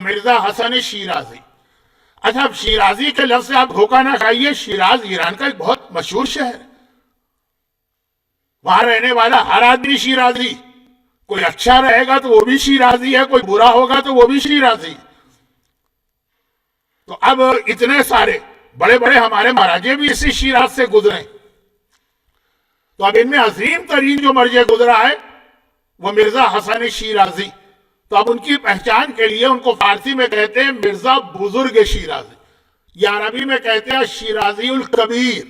مرزا حسن شیرازی. اچھا اب شیرازی کے لفظ سے آپ دھوکہ نہ کھائیے، شیراز ایران کا ایک بہت مشہور شہر ہے، وہاں رہنے والا ہر آدمی شیرازی، کوئی اچھا رہے گا تو وہ بھی شیرازی ہے، کوئی برا ہوگا تو وہ بھی شیرازی. تو اب اتنے سارے بڑے بڑے ہمارے مہاراجے بھی اسی شیراز سے گزرے، تو اب ان میں عظیم ترین جو مرجع گزرا ہے وہ مرزا حسن شیرازی. تو اب ان کی پہچان کے لیے ان کو فارسی میں کہتے ہیں مرزا بزرگ شیرازی، یا عربی میں کہتے ہیں شیرازی الکبیر،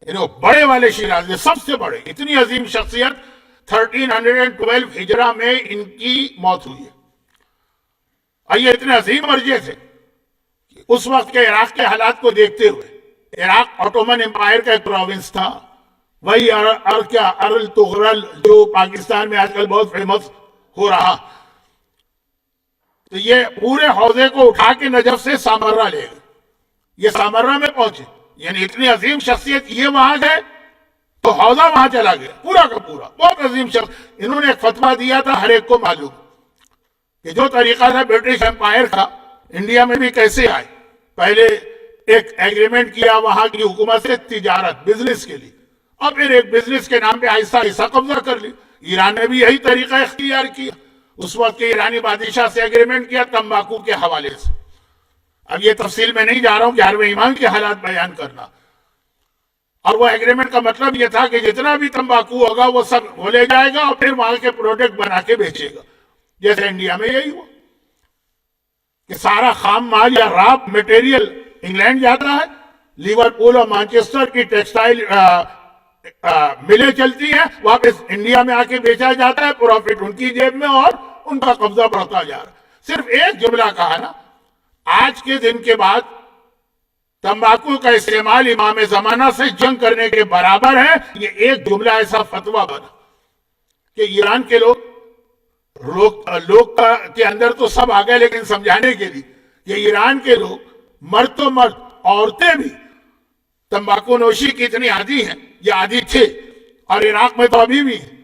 یعنی وہ بڑے والے شیرازی، سب سے بڑے. اتنی عظیم شخصیت 1312 ہجرہ میں ان کی موت ہوئی ہے. اور یہ اتنے عظیم مرجع تھے کہ اس وقت کے عراق کے حالات کو دیکھتے ہوئے، عراق آٹومن امپائر کا ایک پروونس تھا، وہی ارل تغرل جو پاکستان میں آج کل بہت فیمس ہو رہا، تو یہ پورے حوضے کو اٹھا کے نجف سے سامرہ لے گئے، یہ سامرہ میں پہنچے. یعنی اتنی عظیم شخصیت یہ وہاں گئے تو حوضہ وہاں چلا گیا پورا کا پورا. بہت عظیم شخص. انہوں نے ایک فتویٰ دیا تھا، ہر ایک کو معلوم کہ جو طریقہ تھا برٹش امپائر کا انڈیا میں بھی کیسے آئے. پہلے ایک ایگریمنٹ کیا وہاں کی حکومت سے تجارت بزنس کے لیے، اور پھر ایک بزنس کے نام پہ آہستہ آہستہ قبضہ کر لی. ایران نے بھی یہی طریقہ اختیار کیا، اس وقت کے ایرانی بادشاہ سے ایگریمنٹ کیا تمباکو کے حوالے سے. اب یہ تفصیل میں نہیں جا رہا ہوں 11ویں امام کے حالات بیان کرنا. اور وہ ایگریمنٹ کا مطلب یہ تھا کہ جتنا بھی تمباکو ہوگا وہ سب وہ لے جائے گا اور پھر وہاں کے پروڈکٹ بنا کے بیچے گا. جیسے انڈیا میں یہی ہوا کہ سارا خام مال یا را میٹیریل انگلینڈ جاتا ہے، لیورپول اور مانچسٹر کی ٹیکسٹائل ملیں چلتی ہیں، واپس انڈیا میں آ کے بیچا جاتا ہے، پروفٹ ان کی جیب میں اور ان کا قبضہ بڑھتا جا رہا ہے. صرف ایک جملہ کہا نا، آج کے دن کے بعد تمباکو کا استعمال امام زمانہ سے جنگ کرنے کے برابر ہے. یہ ایک جملہ ایسا فتویٰ بنا کہ ایران کے لوگ کے اندر تو سب آ گئے، لیکن سمجھانے کے لیے کہ ایران کے لوگ مرد تو مرد، عورتیں بھی تمباکو نوشی کی اتنی عادی ہیں یا عادی تھے، اور عراق میں تو ابھی بھی ہیں.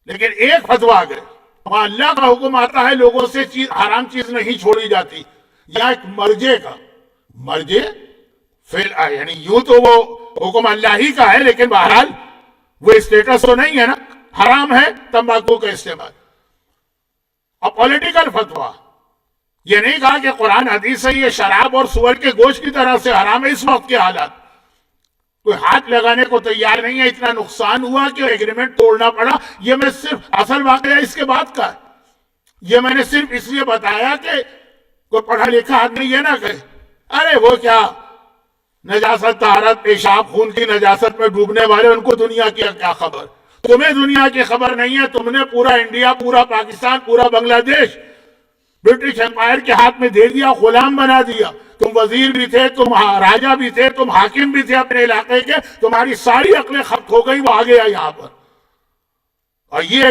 لیکن ایک فتویٰ آ گئے، وہاں اللہ کا حکم آتا ہے لوگوں سے حرام چیز نہیں چھوڑی جاتی، یا ایک مرجے کا مرجے یعنی یوں تو وہ حکم اللہ ہی کا ہے، لیکن بہرحال وہ اسٹیٹس تو نہیں ہے نا، حرام ہے تمباکو کا استعمال. اور پولیٹیکل فتویٰ یہ نہیں کہا کہ قرآن حدیث سے یہ شراب اور سور کے گوشت کی طرح سے حرام ہے. اس وقت کے حالات کوئی ہاتھ لگانے کو تیار نہیں ہے، اتنا نقصان ہوا کہ ایگریمنٹ توڑنا پڑا. یہ میں صرف اصل واقعہ اس کے بعد کا ہے، یہ میں نے صرف اس لیے بتایا کہ کوئی پڑھا لکھا آدمی یہ نہ کہے ارے وہ کیا نجاست طہارت پیشاب خون کی نجاست میں ڈوبنے والے، ان کو دنیا کی کیا خبر. تمہیں دنیا کی خبر نہیں ہے، تم نے پورا انڈیا، پورا پاکستان، پورا بنگلہ دیش برٹش امپائر کے ہاتھ میں دے دیا، غلام بنا دیا. تم وزیر بھی تھے، تم راجہ بھی تھے، تم حاکم بھی تھے اپنے علاقے کے، تمہاری ساری عقلیں ختم ہو گئی، وہ آ گیا یہاں پر. اور یہ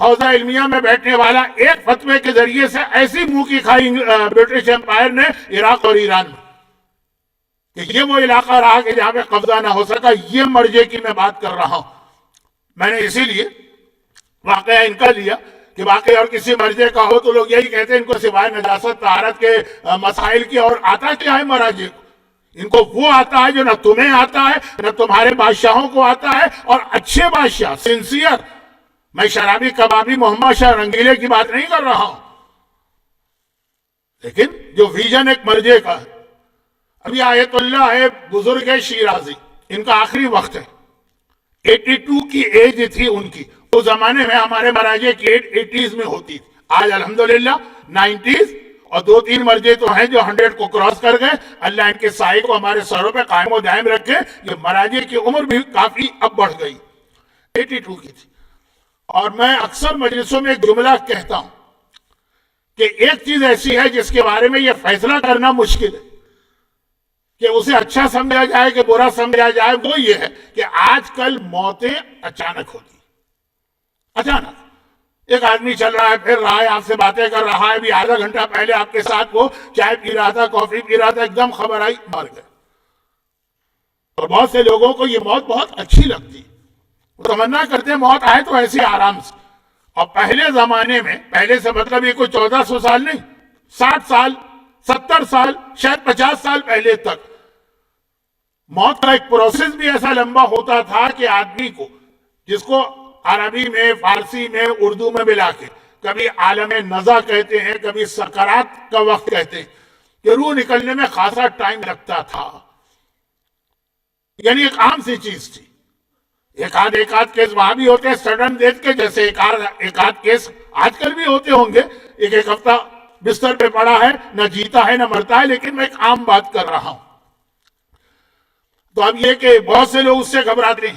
حوزہ علمیہ میں بیٹھنے والا ایک فتوے کے ذریعے سے ایسی منہ کی کھائی برٹش امپائر نے عراق اور ایران میں کہ یہ وہ علاقہ رہا کہ جہاں پہ قبضہ نہ ہو سکا. یہ مرجے کی میں بات کر رہا ہوں. میں نے اسی لیے واقعہ ان کا لیا کہ واقعی اور کسی مرجے کا ہو تو لوگ یہی کہتے ہیں ان کو سوائے نجاست طہارت کے مسائل کی اور آتا کیا ہے مراجع کو. ان کو وہ آتا ہے جو نہ تمہیں آتا ہے نہ تمہارے بادشاہوں کو آتا ہے. اور اچھے بادشاہ سنسیئر، میں شرابی کبابی محمد شاہ رنگیلے کی بات نہیں کر رہا ہوں، لیکن جو ویژن ایک مرجع کا ہے. ابھی آیت اللہ ہے بزرگ شیرازی، ان کا آخری وقت ہے، 82 کی ایج تھی ان کی. اس زمانے میں ہمارے مراجع کی ایج 80s میں ہوتی تھی، آج الحمدللہ 90s، اور 2-3 مرجع تو ہیں جو 100 کو کراس کر گئے. اللہ ان کے سائے کو ہمارے سروں پہ قائم و دائم رکھے. یہ مراجع کی عمر بھی کافی اب بڑھ گئی، 82 کی تھی. اور میں اکثر مجلسوں میں ایک جملہ کہتا ہوں کہ ایک چیز ایسی ہے جس کے بارے میں یہ فیصلہ کرنا مشکل ہے کہ اسے اچھا سمجھا جائے کہ برا سمجھا جائے. وہ یہ ہے کہ آج کل موتیں اچانک ہوتی، اچانک ایک آدمی چل رہا ہے، پھر رہا ہے، آپ سے باتیں کر رہا ہے، ابھی آدھا گھنٹہ پہلے آپ کے ساتھ وہ چائے پی رہا تھا، کافی پی رہا تھا، ایک دم خبر آئی مر گئے. اور بہت سے لوگوں کو یہ موت بہت اچھی لگتی، وہ تمنا کرتے ہیں موت آئے تو ایسے آرام سے. اور پہلے زمانے میں، پہلے سے مطلب یہ کوئی 1400 سال نہیں، 60 سال، 70 سال، شاید 50 سال پہلے تک موت کا ایک پروسیس بھی ایسا لمبا ہوتا تھا کہ آدمی کو، جس کو عربی میں، فارسی میں، اردو میں ملا کے کبھی عالم نزا کہتے ہیں، کبھی سکرات کا وقت کہتے ہیں، کہ روح نکلنے میں خاصا ٹائم لگتا تھا. یعنی ایک عام سی چیز تھی. ایک آدھ کیس وہاں بھی ہوتے ہیں سڈن ڈیتھ کے، جیسے ایک آدھ کیس آج کل بھی ہوتے ہوں گے، ایک ہفتہ بستر پہ پڑا ہے، نہ جیتا ہے نہ مرتا ہے، لیکن میں ایک عام بات کر رہا ہوں. تو اب یہ کہ بہت سے لوگ اس سے گھبراتے ہیں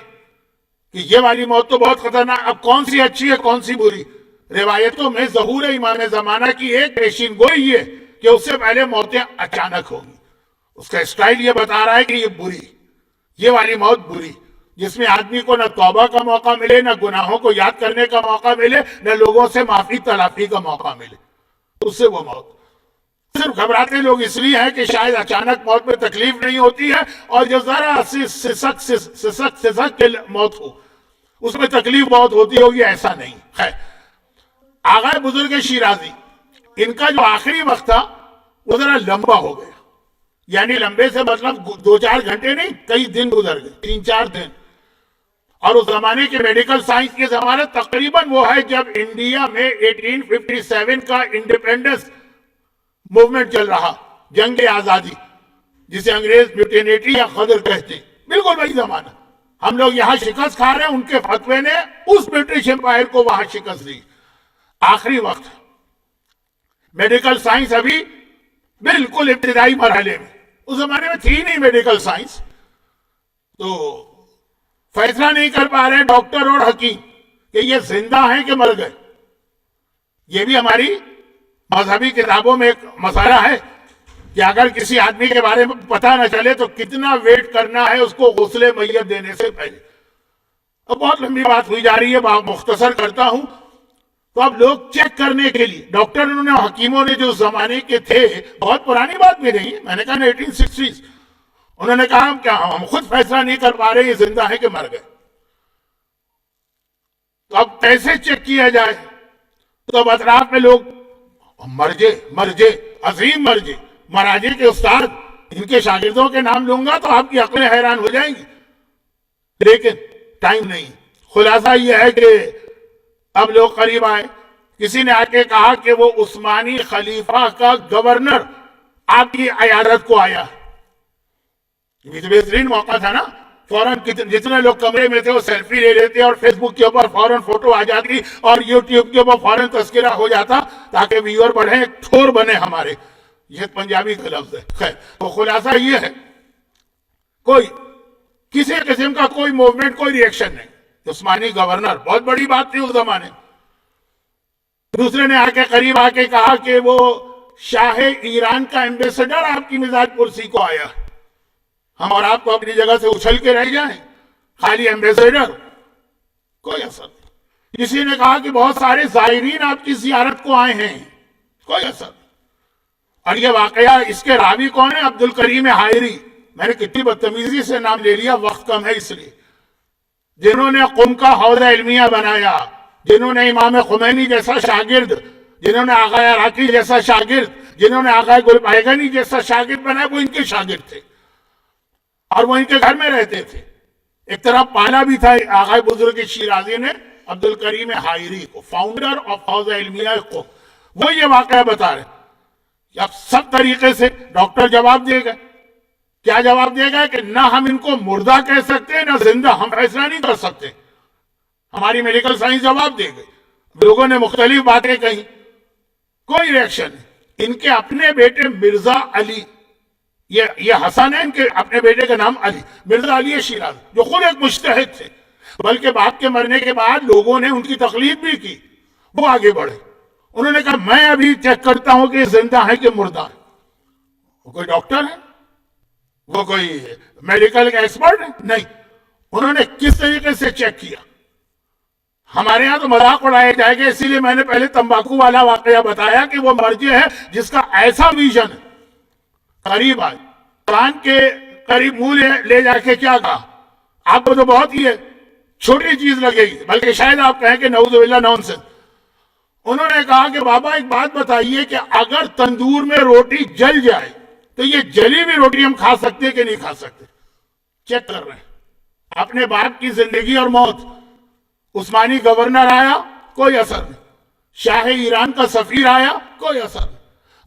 کہ یہ والی موت تو بہت خطرناک، اب کون سی اچھی ہے کون سی بری. روایتوں میں ظہور امام زمانہ کی ایک پیشین گوئی یہ کہ اس سے پہلے موتیں اچانک ہوں گی. اس کا اسٹائل یہ بتا رہا ہے کہ یہ بری، یہ والی موت بری، جس میں آدمی کو نہ توبہ کا موقع ملے، نہ گناہوں کو یاد کرنے کا موقع ملے، نہ لوگوں سے معافی تلافی کا موقع ملے. اس سے وہ موت. صرف گھبراتے لوگ اس لیے ہیں کہ شاید اچانک موت میں تکلیف نہیں ہوتی ہے، اور جو ذرا سسک کے موت ہو اس میں تکلیف بہت ہوتی ہوگی، ایسا نہیں. خیر، آغا بزرگ شیرازی، ان کا جو آخری وقت تھا وہ ذرا لمبا ہو گیا. یعنی لمبے سے مطلب 2-4 گھنٹے نہیں، کئی دن گزر گئے، 3-4 دن. اور اس زمانے کے میڈیکل سائنس کی ضمانت تقریباً وہ ہے جب انڈیا میں 1857 کا انڈیپینڈنس موومنٹ چل رہا، جنگ آزادی، جسے انگریز میوٹینیٹی یا غدر کہتے ہیں. بالکل وہی زمانہ. ہم لوگ یہاں شکست کھا رہے ہیں، ان کے فتوے نے اس برٹش امپائر کو وہاں شکست دی. آخری وقت میڈیکل سائنس ابھی بالکل ابتدائی مرحلے میں، اس زمانے میں تھی نہیں میڈیکل سائنس، تو فیصلہ نہیں کر پا رہے ڈاکٹر اور حکیم کہ یہ زندہ ہیں کہ مر گئے. یہ بھی ہماری مذہبی کتابوں میں ایک مسئلہ ہے کہ اگر کسی آدمی کے بارے میں پتہ نہ چلے تو کتنا ویٹ کرنا ہے اس کو غسل میت دینے سے پہلے. اب بہت لمبی بات ہوئی جا رہی ہے، مختصر کرتا ہوں. تو اب لوگ چیک کرنے کے لیے ڈاکٹروں نے، حکیموں نے، جو زمانے کے تھے، بہت پرانی بات بھی نہیں، میں نے کہا 1860s، انہوں نے کہا کہ ہم خود فیصلہ نہیں کر پا رہے یہ زندہ ہے کہ مر گئے. تو اب کیسے چیک کیا جائے؟ تو اب اطراف میں لوگ مرجے عظیم مرجے مراجع کے استاد، ان کے شاگردوں کے نام لوں گا تو آپ کی عقلیں حیران ہو جائیں گی، لیکن ٹائم نہیں. خلاصہ یہ ہے کہ اب لوگ قریب آئے. کسی نے آ کے کہا کہ وہ عثمانی خلیفہ کا گورنر آپ کی عیادت کو آیا. یہ تو بہترین موقع تھا نا. فوراً جتنے لوگ کمرے میں تھے وہ سیلفی لے لیتے اور فیس بک کے اوپر فوراً فوٹو آ جاتی اور یوٹیوب کے اوپر فوراً تذکرہ ہو جاتا تاکہ ویور بڑھیں، ٹھور بنے ہمارے. یہ پنجابی کا لفظ ہے. خیر، تو خلاصہ یہ ہے کوئی کسی قسم کا کوئی موومنٹ، کوئی ری ایکشن نہیں. عثمانی گورنر بہت بڑی بات تھی اس زمانے. دوسرے نے آ کے قریب آ کے کہا کہ وہ شاہ ایران کا ایمبیسڈر آپ کی مزاج پرسی کو آیا. ہم اور آپ کو اپنی جگہ سے اچھل کے رہ جائیں، خالی ایمبیسڈر، کوئی اثر نہیں. کسی نے کہا کہ بہت سارے زائرین آپ کی زیارت کو آئے ہیں، کوئی اثر نہیں. اور یہ واقعہ، اس کے راوی کون ہے؟ عبد الکریم حائری. میں نے کتنی بدتمیزی سے نام لے لیا، وقت کم ہے اس لیے. جنہوں نے قم کا حوضہ علمیہ بنایا، جنہوں نے امام خمینی جیسا شاگرد، جنہوں نے آغا عراقی جیسا شاگرد، جنہوں نے آغا گل پائگانی جیسا شاگرد بنایا، وہ ان کے شاگرد تھے اور وہ ان کے گھر میں رہتے تھے. ایک طرح پالا بھی تھا آغا بزرگ شیرازی نے عبد الکریم حائری کو، فاؤنڈر آف حوضہ علمیہ قم. وہ یہ واقعہ بتا رہے. اب سب طریقے سے ڈاکٹر جواب دے گا. کیا جواب دے گا؟ کہ نہ ہم ان کو مردہ کہہ سکتے نہ زندہ، ہم فیصلہ نہیں کر سکتے. ہماری میڈیکل سائنس جواب دے گئی. لوگوں نے مختلف باتیں کہیں، کوئی ریئیکشن نہیں. ان کے اپنے بیٹے مرزا علی، یہ حسن ہے، ان کے اپنے بیٹے کا نام علی، مرزا علی شیراز، جو خود ایک مجتہد تھے، بلکہ باپ کے مرنے کے بعد لوگوں نے ان کی تقلید بھی کی. وہ آگے بڑھے. انہوں نے کہا میں ابھی چیک کرتا ہوں کہ زندہ ہے کہ مردہ ہے. وہ کوئی ڈاکٹر ہے؟ وہ کوئی میڈیکل کا ایکسپرٹ ہے؟ نہیں. انہوں نے کس طریقے سے چیک کیا؟ ہمارے ہاں تو مذاق اڑایا جائے گا، اسی لیے میں نے پہلے تمباکو والا واقعہ بتایا کہ وہ مرجع ہے جس کا ایسا ویژن ہے. قریب آئے، قرآن کے قریب منہ لے جا کے کیا کہا؟ آپ کو تو بہت ہی چھوٹی چیز لگے گی، بلکہ شاید آپ کہیں کہ نعوذ باللہ نانسنس. انہوں نے کہا کہ بابا ایک بات بتائیے کہ اگر تندور میں روٹی جل جائے تو یہ جلی ہوئی روٹی ہم کھا سکتے کہ نہیں کھا سکتے؟ چیک کر رہے ہیں اپنے باپ کی زندگی اور موت. عثمانی گورنر آیا کوئی اثر نہیں, شاہ ایران کا سفیر آیا کوئی اثر نہیں,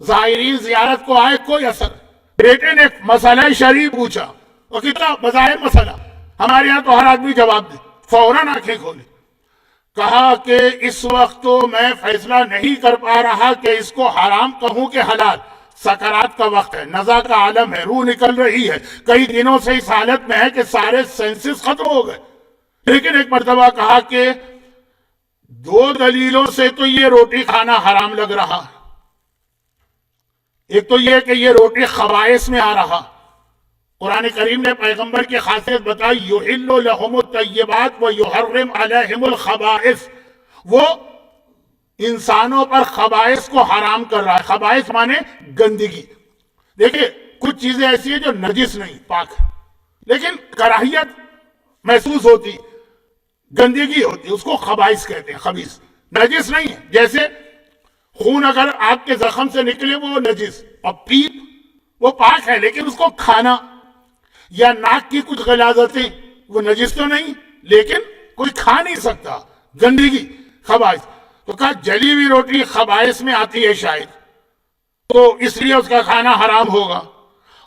زائرین زیارت کو آئے کوئی اثر نہیں. بیٹے نے مسئلہ شرعی پوچھا اور کتنا بظاہر مسئلہ, ہمارے یہاں تو ہر آدمی جواب دے, فوراً آنکھیں کھولی. کہا کہ اس وقت تو میں فیصلہ نہیں کر پا رہا کہ اس کو حرام کہوں کہ حلال. سکرات کا وقت ہے, نزا کا عالم ہے, روح نکل رہی ہے, کئی دنوں سے اس حالت میں ہے کہ سارے سینسز ختم ہو گئے. لیکن ایک مرتبہ کہا کہ 2 دلیلوں سے تو یہ روٹی کھانا حرام لگ رہا ہے. ایک تو یہ کہ یہ روٹی خبائث میں آ رہا. قرآن کریم نے پیغمبر کی خاصیت بتائی, یحل لہم الطیبات ویحرم علیہم الخبائث. وہ انسانوں پر خبائث کو حرام کر رہا ہے. خبائث مانے گندگی. دیکھیں کچھ چیزیں ایسی ہیں جو نجس نہیں, پاک ہے, لیکن کراہیت محسوس ہوتی, گندگی ہوتی, اس کو خبائث کہتے ہیں, خبیث. نجس نہیں ہے, جیسے خون اگر آپ کے زخم سے نکلے وہ نجس, اور پیپ وہ پاک ہے, لیکن اس کو کھانا, یا ناک کی کچھ غلاظتیں وہ نجس تو نہیں لیکن کوئی کھا نہیں سکتا, گندگی, خبائث. تو کہا جلی ہوئی روٹی خبائث میں آتی ہے شاید, تو اس لیے اس کا کھانا حرام ہوگا,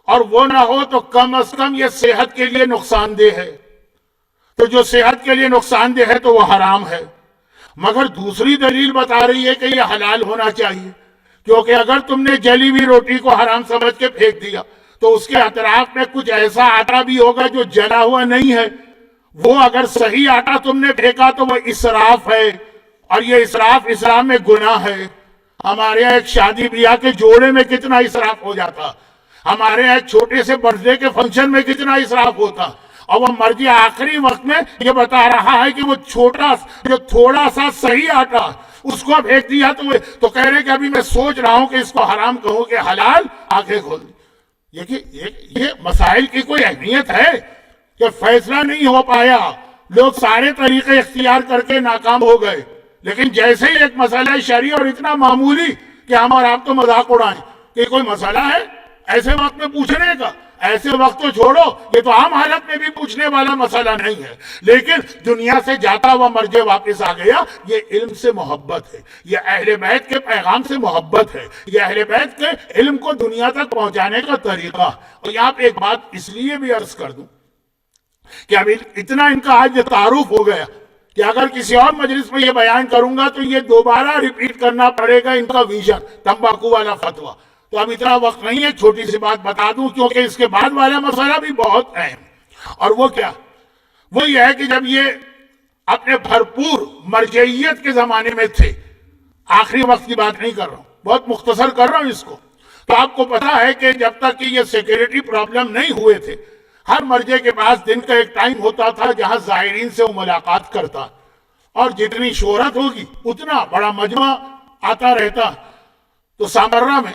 اور وہ نہ ہو تو کم از کم یہ صحت کے لیے نقصان دہ ہے, تو جو صحت کے لیے نقصان دہ ہے تو وہ حرام ہے. مگر دوسری دلیل بتا رہی ہے کہ یہ حلال ہونا چاہیے, کیونکہ اگر تم نے جلی ہوئی روٹی کو حرام سمجھ کے پھینک دیا تو اس کے اطراف میں کچھ ایسا آٹا بھی ہوگا جو جلا ہوا نہیں ہے. وہ اگر صحیح آٹا تم نے پھینکا تو وہ اسراف ہے, اور یہ اسراف اسلام میں گناہ ہے. ہمارے یہاں ایک شادی بیاہ کے جوڑے میں کتنا اسراف ہو جاتا, ہمارے یہاں ایک چھوٹے سے برتھ ڈے کے فنکشن میں کتنا اسراف ہوتا, اور وہ مرجع آخری وقت میں یہ بتا رہا ہے کہ وہ چھوٹا جو تھوڑا سا صحیح آٹا اس کو پھینک دیا تو کہہ رہے کہ ابھی میں سوچ رہا ہوں کہ اس کو حرام کہوں کہ حلال. آنکھیں کھول دی. یہ مسائل کی کوئی اہمیت ہے کہ فیصلہ نہیں ہو پایا, لوگ سارے طریقے اختیار کر کے ناکام ہو گئے, لیکن جیسے ہی ایک مسئلہ شرعی اور اتنا معمولی کہ ہم اور آپ تو مذاق اڑائیں کہ کوئی مسئلہ ہے ایسے وقت میں پوچھنے کا, ایسے وقت تو چھوڑو, یہ تو عام حالت میں بھی پوچھنے والا مسئلہ نہیں ہے, لیکن دنیا سے جاتا ہوا مرجع واپس آ گیا. یہ علم سے محبت ہے, یہ اہل بیت کے پیغام سے محبت ہے, یہ اہل بیت کے علم کو دنیا تک پہنچانے کا طریقہ. اور یہاں پہ ایک بات اس لیے بھی عرض کر دوں کہ اب اتنا ان کا آج تعارف ہو گیا کہ اگر کسی اور مجلس میں یہ بیان کروں گا تو یہ دوبارہ ریپیٹ کرنا پڑے گا ان کا ویژن, تمباکو والا فتویٰ. تو اب اتنا وقت نہیں ہے, چھوٹی سی بات بتا دوں کیونکہ اس کے بعد والا مسئلہ بھی بہت اہم. اور وہ کیا, وہ یہ ہے کہ جب یہ اپنے بھرپور مرجعیت کے زمانے میں تھے, آخری وقت کی بات نہیں کر رہا ہوں, بہت مختصر کر رہا ہوں اس کو, تو آپ کو پتا ہے کہ جب تک کہ یہ سیکیورٹی پرابلم نہیں ہوئے تھے, ہر مرجع کے پاس دن کا ایک ٹائم ہوتا تھا جہاں زائرین سے وہ ملاقات کرتا, اور جتنی شہرت ہوگی اتنا بڑا مجمع آتا رہتا. تو سامرہ میں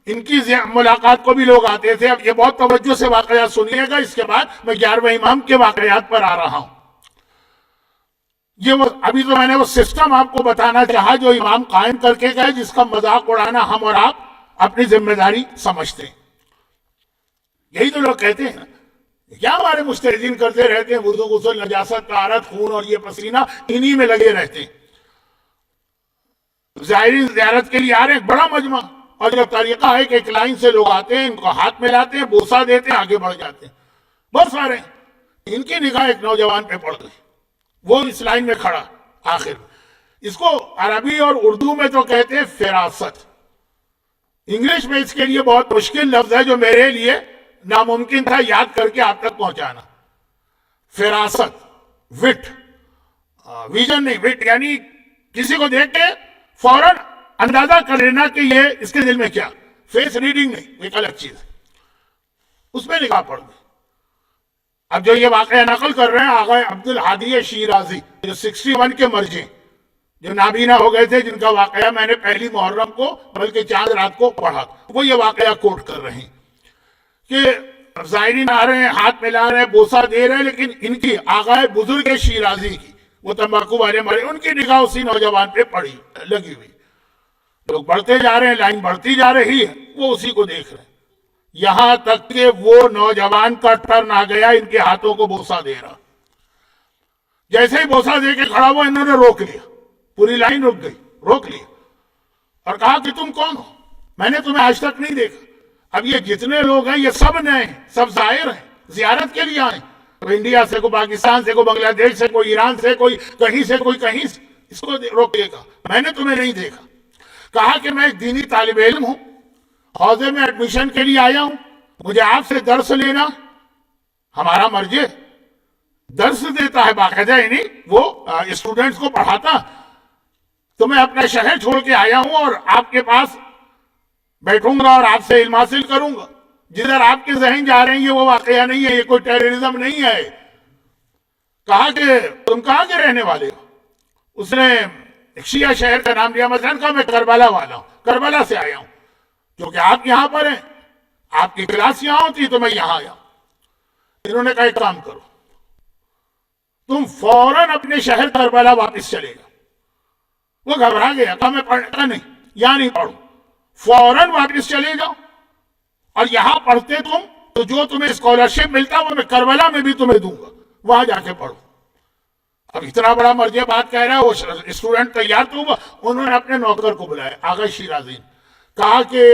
ان کی ملاقات کو بھی لوگ آتے تھے. اب یہ بہت توجہ سے واقعات سنیے گا, اس کے بعد میں 11ویں امام کے واقعات پر آ رہا ہوں. یہ ابھی تو میں نے وہ سسٹم آپ کو بتانا چاہا جو امام قائم کر کے گئے, جس کا مذاق اڑانا ہم اور آپ اپنی ذمہ داری سمجھتے ہیں. یہی تو لوگ کہتے ہیں, کیا ہمارے مجتہدین کرتے رہتے ہیں, وضو غسل نجاست طہارت خون اور یہ پسینہ انہی میں لگے رہتے ہیں. زائرین زیارت کے لیے آ رہے ہیں, بڑا مجمع, اور جو طریقہ ہے کہ ایک لائن سے لوگ آتے ہیں, ان کو ہاتھ ملاتے ہیں, بوسہ دیتے ہیں, آگے بڑھ جاتے ہیں. بہت سارے ان کی نگاہ ایک نوجوان پہ پڑ گئی, وہ اس لائن میں کھڑا. آخر اس کو عربی اور اردو میں تو کہتے ہیں فراست, انگلش میں اس کے لیے بہت مشکل لفظ ہے جو میرے لیے ناممکن تھا یاد کر کے آپ تک پہنچانا. فراست, وٹ, ویژن نہیں, وٹ یعنی کسی کو دیکھ کے فوراً اندازہ کر لینا کہ یہ اس کے دل میں کیا, فیس ریڈنگ نہیں, ایک الگ چیز ہے. اس میں نگاہ پڑ گئی. اب جو یہ واقعہ نقل کر رہے ہیں آغا عبدالحادی شیرازی, جو 61 کے مرجع, جو نابینا ہو گئے تھے, جن کا واقعہ میں نے پہلی محرم کو بلکہ چاند رات کو پڑھا, وہ یہ واقعہ کوٹ کر رہے ہیں کہ زائرین آ رہے ہیں, ہاتھ ملا رہے ہیں, بوسہ دے رہے ہیں, لیکن ان کی آغا بزرگ شیرازی کی, وہ تمباکو والے مرے, ان کی نگاہ اسی نوجوان پہ پڑی لگی ہوئی. لوگ بڑھتے جا رہے ہیں، لائن بڑھتی جا رہی ہے، وہ اسی کو دیکھ رہے ہیں، یہاں تک کہ وہ نوجوان کا ٹرن آ گیا، ان کے ہاتھوں کو بوسہ دے رہا، جیسے ہی بوسہ دے کے کھڑا ہوا انہوں نے روک لیا، پوری لائن رک گئی، روک لیا اور کہا کہ تم کون ہو؟ میں نے تمہیں آج تک نہیں دیکھا۔ اب یہ جتنے لوگ ہیں یہ سب نئے ہیں، سب زائر ہیں، زیارت کے لیے آئے، کوئی انڈیا سے، کوئی پاکستان سے، کوئی بنگلہ دیش سے، کوئی ایران سے، کوئی کہیں سے، کوئی کہیں سے، اس کو روکیے گا، میں نے تمہیں نہیں دیکھا۔ کہا کہ میں ایک دینی طالب علم ہوں، حوزے میں ایڈمیشن کے لیے آیا ہوں، مجھے آپ سے درس لینا، ہمارا مرجع درس دیتا ہے باقاعدہ، یعنی وہ اسٹوڈنٹس کو پڑھاتا، تو میں اپنا شہر چھوڑ کے آیا ہوں اور آپ کے پاس بیٹھوں گا اور آپ سے علم حاصل کروں گا، جدھر آپ کے ذہن جا رہے ہیں یہ وہ واقعہ نہیں ہے، یہ کوئی ٹیررزم نہیں ہے۔ کہا کہ تم کہاں کے رہنے والے ہو؟ اس نے ایک شیعہ شہر کا نام لیا، مثلا کہا میں کربلا والا ہوں، کربلا سے آیا ہوں، کیونکہ آپ یہاں پر ہیں، آپ کی کلاس یہاں ہوتی تو میں یہاں آیا۔ انہوں نے کہا ایک کام کرو، تم فوراً اپنے شہر کربلا واپس چلے گا۔ وہ گھبرا گیا، کہا میں پڑھتا نہیں، یہاں نہیں پڑھوں، فوراً واپس چلے جاؤ، اور یہاں پڑھتے تم تو جو تمہیں اسکالرشپ ملتا وہ میں کربلا میں بھی تمہیں دوں گا، وہاں جا کے پڑھو۔ اب اتنا بڑا مرجع بات کہہ رہا ہے، وہ اسٹوڈنٹ تیار تو ہوا، انہوں نے اپنے نوکر کو بلایا، آغا شیرازی نے، کہا کہ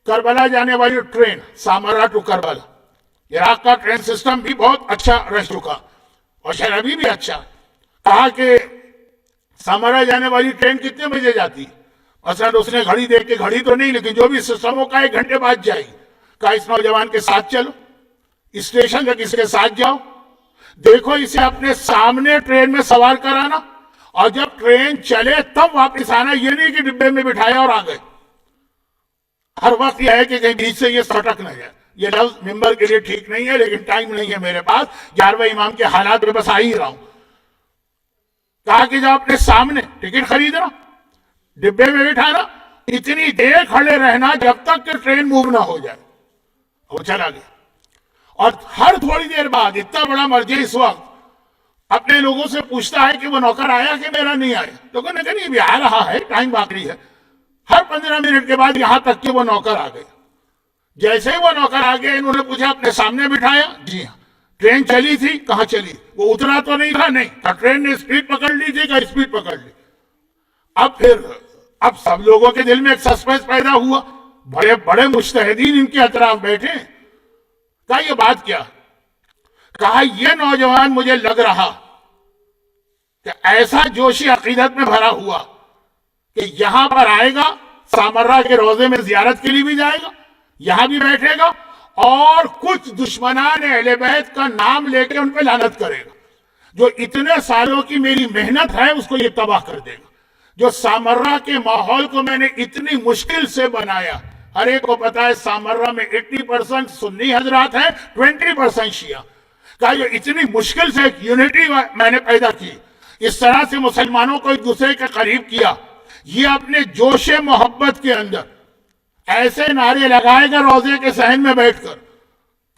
کربلا جانے والی train Samarra to Karbala, Iraq کا ٹرین سسٹم بھی بہت اچھا رہ چکا اور شاید ابھی بھی اچھا، کہا کہ سامرا جانے والی ٹرین کتنے بجے جاتی ہے؟ مثلا اس نے گھڑی دیکھ کے، گھڑی تو نہیں لیکن جو بھی سسٹم ہو، کا 1 گھنٹے بعد جائے گی۔ کہا اس نوجوان کے ساتھ چلو، اسٹیشن تک اس کے ساتھ جاؤ، دیکھو اسے اپنے سامنے ٹرین میں سوار کرانا، اور جب ٹرین چلے تب واپس آنا، یہ نہیں کہ ڈبے میں بٹھایا اور آ گئے۔ ہر وقت یہ ہے کہ کہیں بیچ سے یہ سٹک نہ جائے، یہ لفظ ممبر کے لیے ٹھیک نہیں ہے لیکن ٹائم نہیں ہے میرے پاس، 11ویں امام کے حالات میں بس آ ہی رہا ہوں۔ کہا کہ جب اپنے سامنے ٹکٹ خریدنا، ڈبے میں بٹھانا، اتنی دیر کھڑے رہنا جب تک کہ ٹرین موو نہ ہو جائے۔ وہ چلا گیا، اور ہر تھوڑی دیر بعد اتنا بڑا مرجع اس وقت اپنے لوگوں سے پوچھتا ہے کہ وہ نوکر آیا کہ میرا نہیں آیا؟ لوگوں نے کہا نہیں ابھی آ رہا ہے، ٹائم باقی ہے۔ ہر 15 منٹ کے بعد یہاں تک کہ وہ نوکر آ گئے۔ جیسے ہی وہ نوکر آ گئے، انہوں نے پوچھا اپنے سامنے بٹھایا؟ جی ہاں۔ ٹرین چلی تھی؟ کہاں چلی؟ وہ اترا تو نہیں تھا؟ نہیں۔ کہا ٹرین نے اسپیڈ پکڑ لی تھی؟ کہا اسپیڈ پکڑ لی۔ اب سب لوگوں کے دل میں ایک سسپینس پیدا ہوا، بڑے بڑے مجتہدین ان کے اطراف بیٹھے ہیں۔ کہا یہ بات کیا؟ کہا یہ نوجوان مجھے لگ رہا کہ ایسا جوشی عقیدت میں بھرا ہوا کہ یہاں پر آئے گا، سامرا کے روضے میں زیارت کے لیے بھی جائے گا، یہاں بھی بیٹھے گا، اور کچھ دشمنان اہل بیت کا نام لے کے ان پہ لعنت کرے گا۔ جو اتنے سالوں کی میری محنت ہے اس کو یہ تباہ کر دے گا۔ جو سامرا کے ماحول کو میں نے اتنی مشکل سے بنایا، ہر ایک کو پتا ہے سامرا میں 80% سنی حضرات ہیں، 20% شیعہ، کہا جو اتنی مشکل سے ایک یونٹی میں نے پیدا کی، اس طرح سے مسلمانوں کو ایک دوسرے کے قریب کیا، یہ اپنے جوش محبت کے اندر ایسے نعرے لگائے گا روضے کے صحن میں بیٹھ کر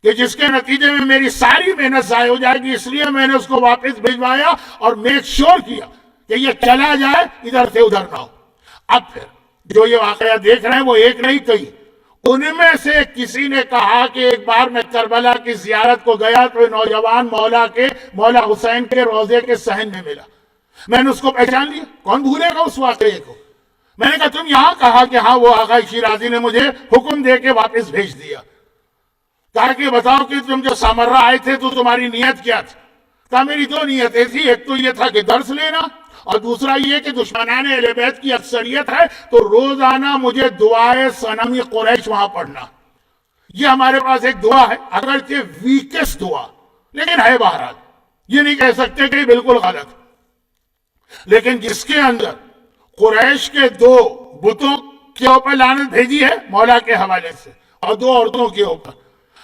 کہ جس کے نتیجے میں میری ساری محنت ضائع ہو جائے گی، اس لیے میں نے اس کو واپس بھجوایا اور میک شور کیا کہ یہ چلا جائے، ادھر سے ادھر نہ ہو۔ اب پھر جو یہ واقعہ دیکھ رہے ہیں وہ ایک نہیں کئی، ان میں سے کسی نے کہا کہ ایک بار میں کربلا کی زیارت کو گیا تو نوجوان مولا حسین کے روضے کے صحن میں ملا، میں نے اس کو پہچان لیا۔ کون بھولے گا اس واقعے کو؟ میں نے کہا تم یہاں؟ کہا کہ ہاں، وہ آغا شیرازی نے مجھے حکم دے کے واپس بھیج دیا۔ کہا کہ بتاؤ کہ تم جو سامرا آئے تھے تو تمہاری نیت کیا تھی؟ کہا میری 2 نیتیں تھی، ایک تو یہ تھا کہ درس لینا، اور دوسرا یہ کہ دشمنان اہل بیت کی اکثریت ہے تو روزانہ مجھے دعائے صنم قریش وہاں پڑھنا۔ یہ ہمارے پاس ایک دعا ہے، اگرچہ ویکسٹ دعا لیکن ہے، بہرحال یہ نہیں کہہ سکتے کہ بالکل غلط، لیکن جس کے اندر قریش کے 2 بتوں کے اوپر لعنت بھیجی ہے مولا کے حوالے سے، اور 2 عورتوں کے اوپر۔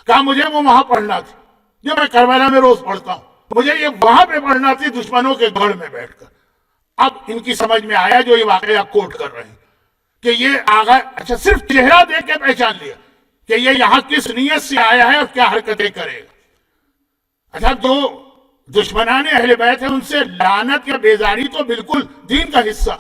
کہا مجھے وہ وہاں پڑھنا تھی جو میں کربلا میں روز پڑھتا ہوں، مجھے یہ وہاں پہ پڑھنا تھی دشمنوں کے گڑھ میں بیٹھ کر۔ اب ان کی سمجھ میں آیا جو یہ واقعہ کوٹ کر رہے ہیں کہ یہ آغا، اچھا صرف چہرہ دیکھ کے پہچان لیا کہ یہ یہاں کس نیت سے آیا ہے اور کیا حرکتیں کرے گا۔ اچھا جو دشمنان اہل بیت ہیں ان سے لعنت یا بیزاری تو بالکل دین کا حصہ،